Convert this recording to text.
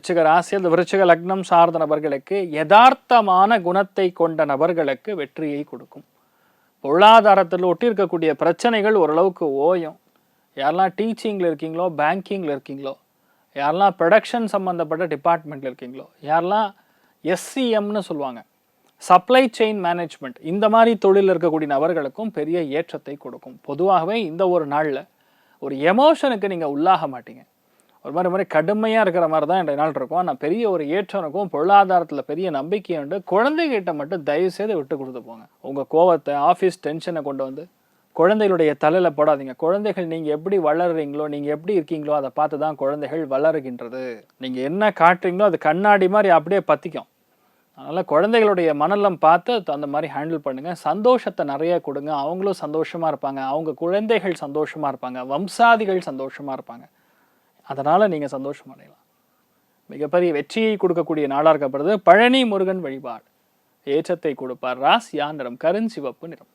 விருச்சிக ராசி அல்லது விருச்சிக லக்னம் சார்ந்த நபர்களுக்கு யதார்த்தமான குணத்தை கொண்ட நபர்களுக்கு வெற்றியை கொடுக்கும். பொருளாதாரத்தில் ஒட்டி இருக்கக்கூடிய பிரச்சனைகள் ஓரளவுக்கு ஓயும். யாரெல்லாம் டீச்சிங்கில் இருக்கீங்களோ, பேங்கிங்கில் இருக்கீங்களோ, யாரெல்லாம் ப்ரொடக்ஷன் சம்மந்தப்பட்ட டிபார்ட்மெண்ட்டில் இருக்கீங்களோ, யாரெல்லாம் எஸ்சிஎம்னு சொல்லுவாங்க, சப்ளை செயின் மேனேஜ்மெண்ட், இந்த மாதிரி தொழில் இருக்கக்கூடிய நபர்களுக்கும் பெரிய ஏற்றத்தை கொடுக்கும். பொதுவாகவே இந்த ஒரு நாளில் ஒரு எமோஷனுக்கு நீங்கள் உள்ளாக மாட்டீங்க. ஒரு மாதிரி கடுமையாக இருக்கிற மாதிரி தான் இன்றைய நாள் இருக்கும். ஆனால் பெரிய ஒரு ஏற்றம் இருக்கும். பொருளாதாரத்தில் பெரிய நம்பிக்கை உண்டு. குழந்தைகிட்ட மட்டும் தயவுசெய்து விட்டு கொடுத்து போங்க. உங்கள் கோவத்தை, ஆஃபீஸ் டென்ஷனை கொண்டு வந்து குழந்தைகளுடைய தலையில் போடாதீங்க. குழந்தைகள் நீங்கள் எப்படி வளர்றீங்களோ, நீங்கள் எப்படி இருக்கீங்களோ அதை பார்த்து தான் குழந்தைகள் வளருகின்றது. நீங்கள் என்ன காட்டுறீங்களோ அது கண்ணாடி மாதிரி அப்படியே பற்றிக்கும். அதனால் குழந்தைகளுடைய மனநலம் பார்த்து அந்த மாதிரி ஹேண்டில் பண்ணுங்கள். சந்தோஷத்தை நிறைய கொடுங்க. அவங்களும் சந்தோஷமாக இருப்பாங்க. அவங்க குழந்தைகள் சந்தோஷமாக இருப்பாங்க. வம்சாதிகள் சந்தோஷமாக இருப்பாங்க. அதனால் நீங்கள் சந்தோஷம் அடையலாம். மிகப்பெரிய வெற்றியை கொடுக்கக்கூடிய நாளாக இருக்கப்படுறது பழனி முருகன் வழிபாடு. ஏற்றத்தை கொடுப்பார். ராசியா நிறம் கருஞ்சிவப்பு நிறம்.